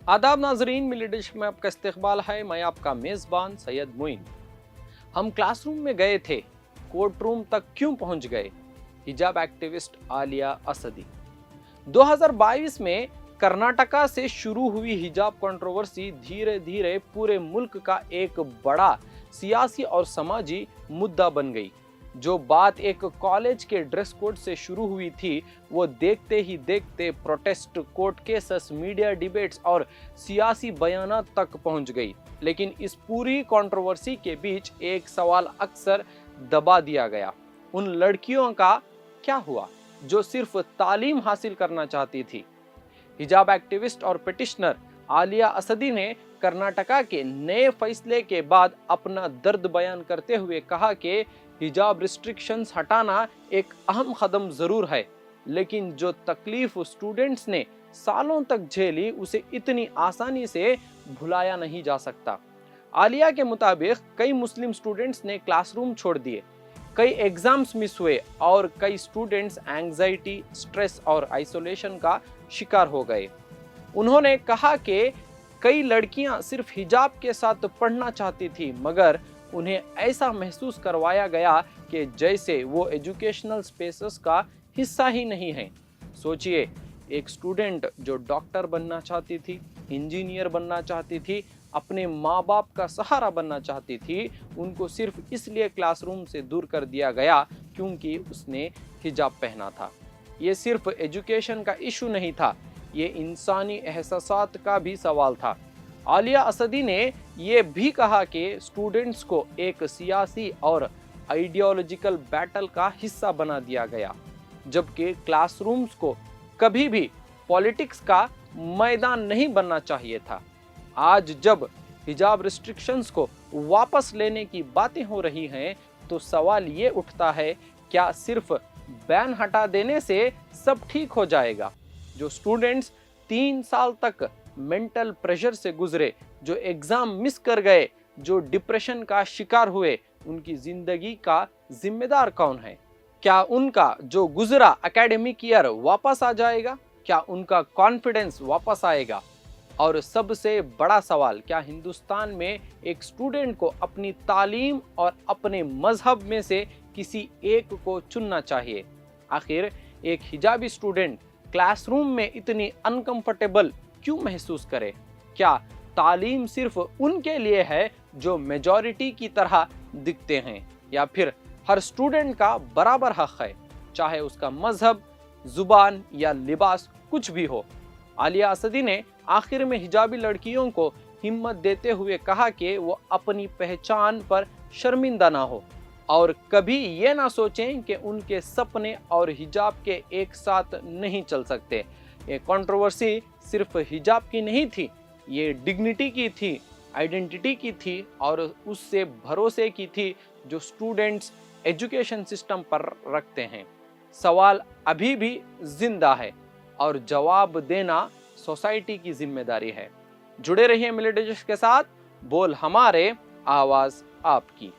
आदाब नाजरीन, मिली डिश में आपका इस्तकबाल है। मैं आपका मेज़बान सैयद मोइन। हम क्लासरूम में गए थे, कोर्ट रूम तक क्यों पहुंच गए? हिजाब एक्टिविस्ट आलिया असदी। 2022 में कर्नाटका से शुरू हुई हिजाब कंट्रोवर्सी धीरे धीरे पूरे मुल्क का एक बड़ा सियासी और समाजी मुद्दा बन गई। जो बात एक कॉलेज के ड्रेस कोड से शुरू हुई थी, वो देखते ही देखते protest, court cases, media debates और सियासी बयानात तक पहुंच गई। लेकिन इस पूरी कंट्रोवर्सी के बीच एक सवाल अक्सर दबा दिया गया। उन लड़कियों का क्या हुआ जो सिर्फ तालीम हासिल करना चाहती थी? हिजाब एक्टिविस्ट और पिटिशनर आलिया असदी ने कर्नाटका के नए फैसले के बाद अपना दर्द बयान करते हुए कहा कि हिजाब रिस्ट्रिक्शंस हटाना एक अहम कदम जरूर है, लेकिन जो तकलीफ स्टूडेंट्स ने सालों तक झेली उसे इतनी आसानी से भुलाया नहीं जा सकता। आलिया के मुताबिक कई मुस्लिम स्टूडेंट्स ने क्लासरूम छोड़ दिए, कई एग्जाम्स मिस हुए और कई स्टूडेंट्स एंजाइटी, स्ट्रेस और आइसोलेशन का शिकार हो गए। उन्होंने कहा कि कई लड़कियां सिर्फ हिजाब के साथ पढ़ना चाहती थी, मगर उन्हें ऐसा महसूस करवाया गया कि जैसे वो एजुकेशनल स्पेसेस का हिस्सा ही नहीं है। सोचिए, एक स्टूडेंट जो डॉक्टर बनना चाहती थी, इंजीनियर बनना चाहती थी, अपने माँ बाप का सहारा बनना चाहती थी, उनको सिर्फ इसलिए क्लासरूम से दूर कर दिया गया क्योंकि उसने हिजाब पहना था। ये सिर्फ एजुकेशन का इशू नहीं था, ये इंसानी एहसासात का भी सवाल था। आलिया असदी ने ये भी कहा कि स्टूडेंट्स को एक सियासी और आइडियोलॉजिकल बैटल का हिस्सा बना दिया गया, जबकि क्लासरूम्स को कभी भी पॉलिटिक्स का मैदान नहीं बनना चाहिए था। आज जब हिजाब रिस्ट्रिक्शंस को वापस लेने की बातें हो रही हैं, तो सवाल ये उठता है, क्या सिर्फ बैन हटा देने से सब ठीक हो जाएगा? जो स्टूडेंट्स 3 साल तक मेंटल प्रेशर से गुजरे, जो एग्जाम मिस कर गए, जो डिप्रेशन का शिकार हुए, उनकी जिंदगी का जिम्मेदार कौन है? क्या उनका जो गुजरा एकेडमिक ईयर वापस आ जाएगा? क्या उनका कॉन्फिडेंस वापस आएगा? और सबसे बड़ा सवाल, क्या हिंदुस्तान में एक स्टूडेंट को अपनी तालीम और अपने मजहब में से किसी एक को चुनना चाहिए? आखिर एक हिजाबी स्टूडेंट क्लासरूम में इतनी अनकंफर्टेबल क्यों महसूस करे? क्या तालीम सिर्फ उनके लिए है जो मेजॉरिटी की तरह दिखते हैं, या फिर हर स्टूडेंट का बराबर हक है, चाहे उसका मजहब, जुबान या लिबास कुछ भी हो? आलिया असदी ने आखिर में हिजाबी लड़कियों को हिम्मत देते हुए कहा कि वो अपनी पहचान पर शर्मिंदा ना हो और कभी ये ना सोचें कि उनके सपने और हिजाब के एक साथ नहीं चल सकते। ये कंट्रोवर्सी सिर्फ हिजाब की नहीं थी, ये डिग्निटी की थी, आइडेंटिटी की थी और उससे भरोसे की थी जो स्टूडेंट्स एजुकेशन सिस्टम पर रखते हैं। सवाल अभी भी जिंदा है और जवाब देना सोसाइटी की जिम्मेदारी है। जुड़े रहिए मिली डिश के साथ, बोल हमारे, आवाज आपकी।